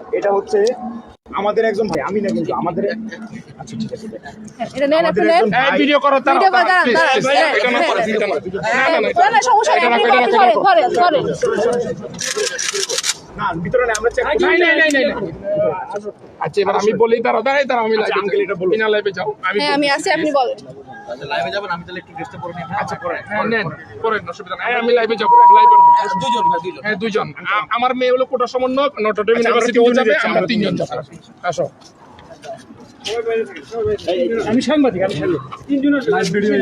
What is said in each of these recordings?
এটা হচ্ছে আমাদের একজন ভাই, আমি না কিন্তু আমাদের। আচ্ছা ঠিক আছে, এটা নেন, আপনি নেন। ভিডিও করো, তারা ভিডিও করে দাঁড়ান, দাঁড়ান। এটা না করে ভিডিও না, না, না, সমস্যা নেই, আপনি ধরেন। না ভিতরে না, আমরা চেক করি। নাই। আচ্ছা এবার আমি বলি, তারা আমি লাইভে আঙ্কেল এটা বলুন। বিনা লাইভে যাও, হ্যাঁ, আমি আছি, আপনি বলেন। আচ্ছা লাইভে যাবেন, আমি তাহলে একটু ড্রেসটা পরে নিই। আচ্ছা করেন, হ্যাঁ নেন করেন, অসুবিধা নাই। আমি লাইভে যাব, লাইভে দুজন ভাই, দুজন। হ্যাঁ দুইজন। আমার মেয়ে হলো কোটা সমন্বয়ক, নটরডেম ইউনিভার্সিটি ও যাবে, আমরা তিনজন যাব। আসো। আমি সাংবাদিক, আমি তিনজনের লাইভ ভিডিও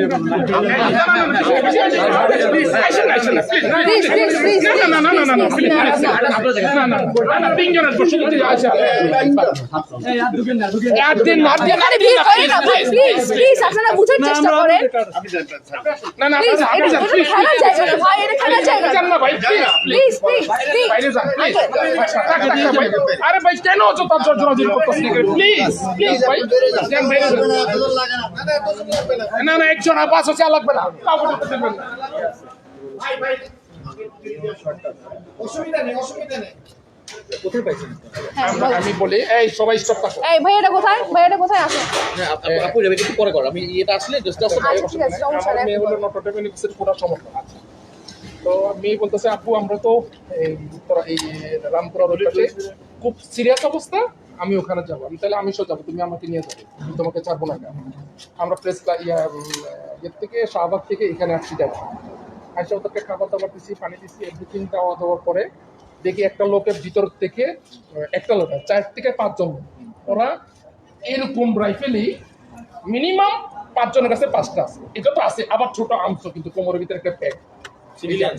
আপনারা বুঝার চেষ্টা করেন। আরে ভাই কেন জোরাজোরি করতেছেন? প্লিজ প্লিজ ভাই, না একজন আর 5 চাল লাগবে না, কাউকে ঢুকতে দেবেন না। আমি বলি, এই সবাই স্টপ থাকো। এই ভাইয়াটা কোথায়? ভাইয়াটা কোথায় আছে? আপু যাবে একটু পরে করো, আমি এটা আসলে ড্রেসটা আসলে আচ্ছা ঠিক আছে, সমস্যা আমার নেই। মেয়ে হলো নটরডেম ইউনিভার্সিটি কোটা সমন্বয়ক। আচ্ছা তো মেয়ে বলতেছে, আপু আমরা তো এই রামপুরা রোড পাশে খুব সিরিয়াস অবস্থা, আমি ওখানে যাবো। আমি তাহলে আমি যাবো, তুমি আমাকে নিয়ে যাবে, আমি তোমাকে ছাড়বো না কেন? আমরা প্রেস ইয়ের থেকে শাহবাগ থেকে এখানে আসছি যাবো। আসে ওদেরকে খাবার দাবার দিচ্ছি, পানি দিচ্ছি, এভরিথিং দেওয়া দেওয়ার পরে দেখি একটা লোকের ভিতর থেকে, একটা লোক 4 থেকে 5 জন, ওরা এরকম রাইফেলই মিনিমাম 5 জনের কাছে 5টা আছে। এটা তো আছে, আবার ছোট আর্মস, কিন্তু কোমরের ভিতরে একটা প্যাক। সিভিলিয়ান।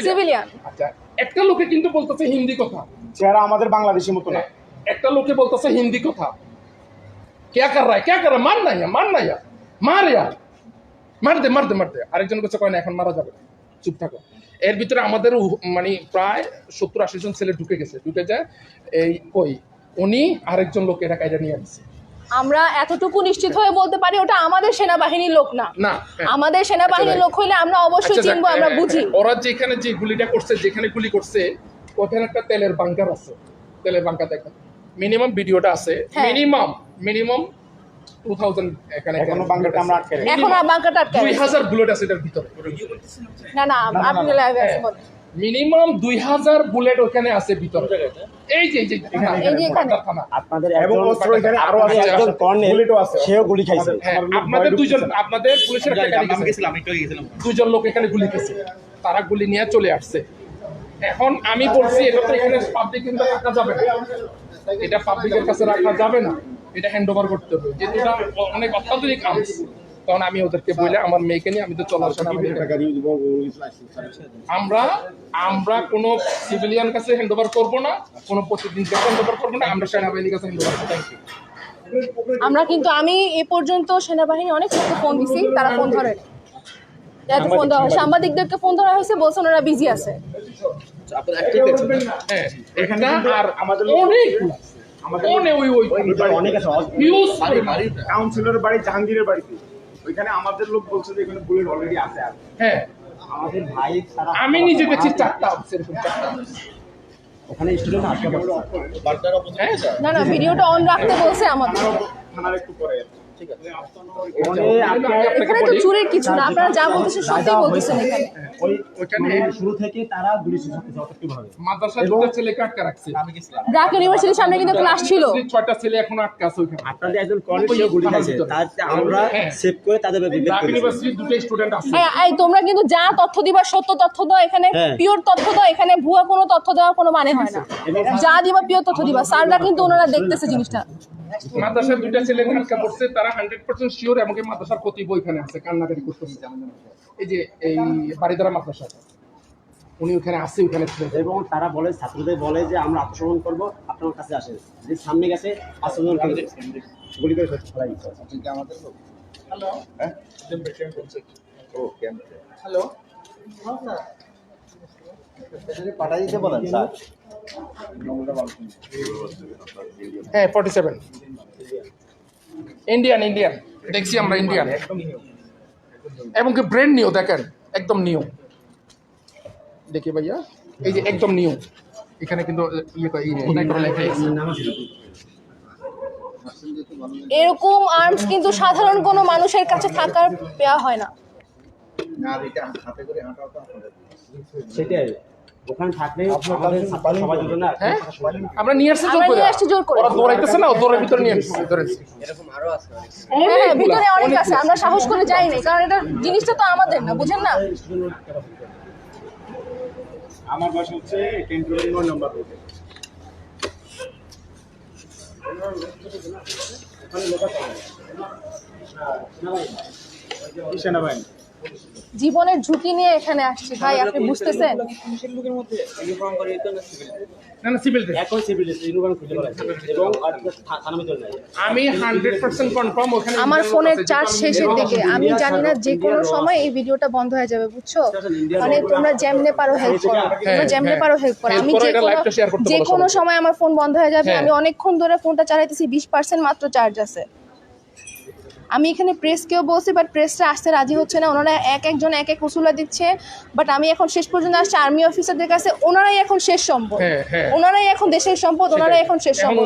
সিভিলিয়ান। আচ্ছা একটা লোকে কিন্তু বলতেছে হিন্দি কথা, চেহারা আমাদের বাংলাদেশের মতো না। একটা লোকে বলতেছে হিন্দি কথা, क्या कर रहा है मार दे। আরেকজন কাছে কয় না, এখন মারা যাবে না, চুপ থাকো। এর ভিতরে আমাদের মানে প্রায় 70-80 জন ছেলে ঢুকে যায়। এই কই উনি আরেকজন লোক এটা কাইটা নিয়ে আসছে। আমরা এতটুকু নিশ্চিত হয়ে বলতে পারি ওটা আমাদের সেনাবাহিনীর লোক না। না, আমাদের সেনাবাহিনীর লোক হইলে আমরা অবশ্যই চিনবো, আমরা বুঝি। ওরা যেখানে যে গুলিটা করছে, যেখানে গুলি করছে ওখানে একটা তেলের বাংকার আছে, তেলের বাংকার দেখেন, মিনিমাম ভিডিওটা আছে, মিনিমাম 2000 এখানে এখনো বাংকারটা আমরা আটকে রাখি। এখন আর বাংকারটা আটকে আছে। 2000 বুলেট আছে এটার ভিতরে। না আপনি লাইভে আছেন বলেন। মিনিমাম 2000 বুলেট ওখানে আছে ভিতরে। এই যে এখানে থানা আপনাদের এবং অস্ত্র এখানে আরো আছে, একজন কর্নেল সেও গুলি খাইছে। হ্যাঁ, আপনাদের দুইজন, আপনাদের পুলিশের একটা গাড়ি আমি গেছে, গেছিলাম, আমি একটু গেছিলাম। দুজন লোক এখানে গুলি খেয়েছে, তারা গুলি নিয়ে চলে আসছে। এখন আমি বলছি এটা তো এখানে পাবলিক কিন্তু রাখা যাবে না, এটা পাবলিকের কাছে রাখা যাবে না, এটা হ্যান্ড ওভার করতে হবে, যেহেতু এটা অনেক অত্যাধুনিক আর্মস। তখন আমি ওদেরকে বলে আমার মেয়েকে নিয়ে, আমি তো চলে আসেন, আমরা কোনো সিভিলিয়ান কাছে হ্যান্ড ওভার করবো না, কোনো প্রতিদিন কাছে হ্যান্ড ওভার করবো না, আমরা সেনাবাহিনীর কাছে হ্যান্ড ওভার করবো। Thank you. আমরা কিন্তু আমি এ পর্যন্ত সেনাবাহিনী অনেক ফোন দিছি, তারা ফোন ধরে ফোন দেওয়া হয়, সাংবাদিকদেরকে ফোন ধরা হয়েছে, বলছেন ওরা বিজি আছে। আপনারা অ্যাক্টিভ দেখছেন। হ্যাঁ এখানে আর আমাদের অনেক অনেক আছে। হিউজ কাউন্সিলরের বাড়ি জাহাঙ্গীরের বাড়িতে, ওইখানে আমাদের লোক বলছে যে এখানে বুলেট অলরেডি আছে। আর হ্যাঁ আমাদের ভাই ছাড়া আমি নিজে দেখছি 4টা এরকম 4টা। ওখানে স্টুডেন্ট আটকে পড়ছে। বার্তার অপোজিট। না ভিডিওটা অন রাখতে বলছে আমাদের। থানার একটু পরে ঠিক আছে। এখানে তো চুরির কিছু না, আপনারা যা বলতেছেন সত্যি বলতেছেন। এখানে ওইখানে শুরু থেকে তারা গুলি চালাচ্ছে অতর্কিভাবে। মাদ্রাসা দুটো ছেলেকে আটকে রাখছে, আমি গেছিলাম। ব্র্যাক ইউনিভার্সিটির সামনে কিন্তু ক্লাস ছিল। 6টা ছেলে এখন আটকে আছে ওইখানে। আপনাদের একজন কর্নেল সেও গুলি খাইছে, তাতে আমরা সেভ করে তাদের বিবেক ব্র্যাক করেছি। ইউনিভার্সিটির দুটো স্টুডেন্ট আছে। এই তোমরা কিন্তু যা তথ্য দিবা সত্য তথ্য দাও, এখানে পিওর তথ্য দাও, এখানে ভুয়া কোনো তথ্য দেওয়ার কোনো মানে হয় না। যা দিবা পিওর তথ্য দিবা, স্যাররা কিন্তু ওনারা দেখতেছে জিনিসটা। মাদ্রাসার দুইটা ছেলে আটকা পড়ছে, তারা 100% শিওর, এমনকি মাদ্রাসার কতিপয় ওইখানে আছে, কান্নাকাটি করতেছে। এই যে এই বাড়িদারা মাদ্রাসা, উনি ওখানে আছে, ওখানে ছিল। এবং তারা বলে, ছাত্রদের বলে যে আমরা আত্মসমর্পণ করবো, আপনার কাছে আসেন। যে সামনে গেছে আত্মসমর্পণ করে গুলি করে ফেলাই দিচ্ছে। হ্যালো হ্যাঁ? ও হ্যালো পাঠাই দিতে বলেন স্যার। হ্যাঁ 47 ইন্ডিয়ান দেখছি আমরা, ইন্ডিয়ান, এমনকি ব্র্যান্ড নিউ, দেখেন একদম নিউ। দেখি ভাইয়া, এই যে একদম নিউ, এখানে কিন্তু কোথায় করে লেখা আছে। এরকম আর্মস কিন্তু সাধারণ কোনো মানুষের কাছে থাকার দেওয়া হয় না। সেটাই ওখানে থাকলে আমাদের সবার জন্য না হ্যাঁ আমরা নিয়ে আসছি জোর আমরা করে, নিয়ে আসছি জোর করে। ওরা দৌড়াইতেছে না, ও দৌড়ের ভিতরে নিয়ে আসছি ধরেছি। হ্যাঁ, ভিতরে অনেক আছে, আমরা সাহস করে যাই নাই, কারণ এটা জিনিসটা তো আমাদের না, বুঝেন না? আমার বাসা হচ্ছে 10 নম্বর রোডে। সেনাবাহিনী জীবনের ঝুঁকি নিয়ে এখানে আসছি ভাই, আপনি বুঝতেছেন? না না সিভিল ড্রেস। এখন সিভিল ইউনিফর্ম খুলে বলা আছে এবং থানার ভিতরে নাই। আমি 100% কনফার্ম ওখানে আমার ফোনের চার্জ শেষের দিকে, আমি জানি না যে কোনো সময় এই ভিডিওটা বন্ধ হয়ে যাবে, বুঝছো? মানে তোমরা যেমনে পারো হেল্প করো, তোমরা যেমনে পারো হেল্প করো। আমি যে কোনো সময় আমার ফোন বন্ধ হয়ে যাবে, আমি অনেকক্ষণ ধরে ফোনটা চালাইতেছি, 20% মাত্র চার্জ আছে। আমি এখানে প্রেসকেও বলছি, বাট প্রেসটা আসতে রাজি হচ্ছে না, ওনারা একজন এক এক উসুলা দিচ্ছে। বাট আমি এখন শেষ পর্যন্ত আসছি আর্মি অফিসারদের কাছে, ওনারাই এখন শেষ সম্পদ, ওনারাই এখন দেশের সম্পদ, ওনারাই এখন শেষ সম্পদ।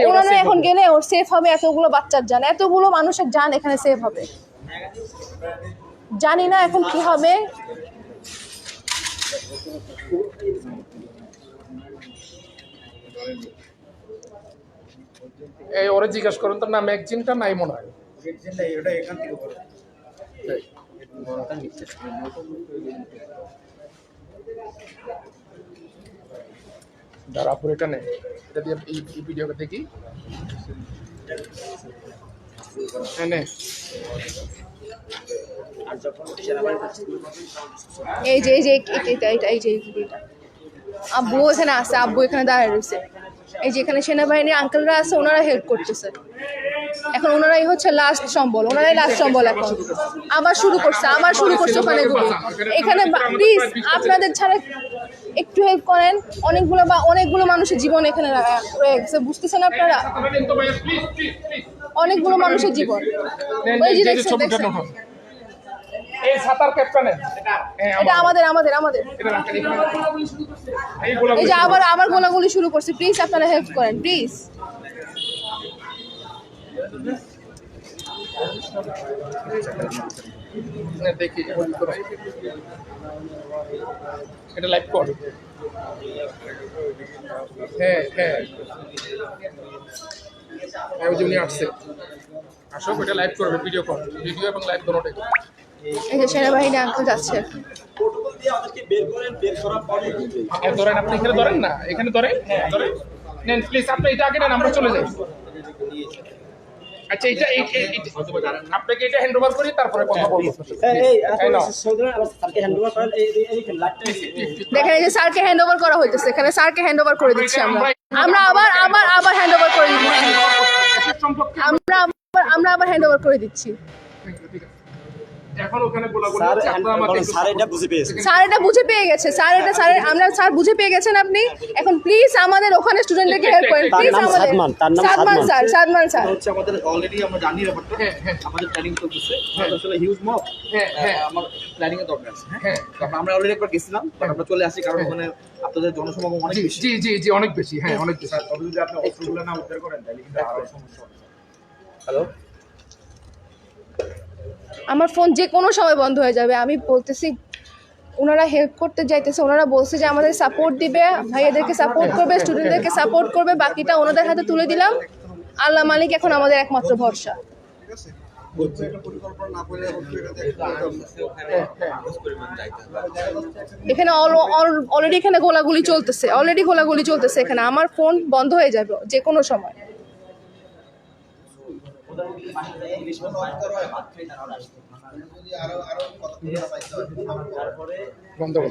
ওনারা এখন গেলে ওর সেফ হবে, এতগুলো বাচ্চার জান, এতগুলো মানুষের জান এখানে সেফ হবে। জানি না এখন কি হবে। এই ওরে জিজ্ঞাসা করুন, তোর নাম ম্যাগজিনটা নাই মনে হয়। দাঁড়াপুর এটা নেই, এটা দিয়ে এই ভিডিওটা দেখি। হ্যাঁ নে। এই যে আব্বু এখানে আছে, আব্বু এখানে দাঁড়িয়ে রয়েছে। এই যে এখানে সেনাবাহিনীর আঙ্কেলরা আছে, ওনারা হেল্প করতেছে। এখন ওনারাই হচ্ছে লাস্ট সম্বল, ওনারাই লাস্ট সম্বল। এখন আবার শুরু করছে ওখানে গুলি। এখানে প্লিজ আপনাদের ছাড়া একটু হেল্প করেন। অনেকগুলো মানুষের জীবন এখানে রয়ে গেছে, বুঝতেছেন আপনারা? অনেকগুলো মানুষের জীবন। ওই যে দেখছেন এই সাতার ক্যাপ্টেন এটা আমাদের। এই যে আবার গোলাগুলি শুরু করছে, প্লিজ আপনারা হেল্প করেন, প্লিজ। দেখি এটা লাইভ কর। হ্যাঁ ওই জন্য আসছে, আসো এটা লাইভ করবে, ভিডিও কর, ভিডিও এবং লাইভ দুটোই। এই যে সেনাবাহিনী আঙ্কেল যাচ্ছে। ধরেন আপনি এখানে ধরেন না, এখানে ধরেন নেন প্লিজ, আপনি এটা আগে নেন, আমরা চলে যাই। আচ্ছা এটা আপনাকে এটা হ্যান্ড ওভার করি, তারপরে কথা বলবো। দেখেন এই যে স্যারকে হ্যান্ড ওভার করা হইতেছে, এখানে স্যারকে হ্যান্ড ওভার করে দিচ্ছি আমরা আবার হ্যান্ড ওভার করে দিচ্ছি, আমরা আবার হ্যান্ড ওভার করে দিচ্ছি। এখন ওখানে গোলাগুলি স্যার এটা বুঝে পেয়ে গেছে, স্যার বুঝে পেয়ে গেছেন আপনি। এখন প্লিজ আমাদের ওখানে স্টুডেন্টদেরকে হেল্প করেন, প্লিজ আমাদের। সাদমান স্যার হচ্ছে আমাদের অলরেডি আমরা জানি ব্যাপারটা। আমাদের প্ল্যানিং চলতেছে, আসলে হিউজ মব। আমার প্ল্যানিং এর দরকার আছে। আমরা অলরেডি একবার গেছিলাম, আমরা চলে আসি, কারণ ওখানে আপনাদের জনসমাগম অনেক বেশি। জি অনেক বেশি, হ্যাঁ অনেক বেশি। তবে যদি আপনি অস্ত্রগুলো না উদ্ধার করেন তাহলে কিন্তু আরো সমস্যা হবে। হ্যালো, আমার ফোন যে কোনো সময় বন্ধ হয়ে যাবে। আমি বলতেছি ওনারা হেল্প করতে যাইতেছে, ওনারা বলছে যে আমাদের সাপোর্ট দিবে, ভাইয়াদেরকে সাপোর্ট করবে, স্টুডেন্টদেরকে সাপোর্ট করবে, বাকিটা ওনাদের হাতে তুলে দিলাম। আল্লাহ মালিক এখন আমাদের একমাত্র ভরসা। এখানে অলরেডি এখানে গোলাগুলি চলতেছে, এখানে আমার ফোন বন্ধ হয়ে যাবে যে কোনো সময়। বন্ধ করো।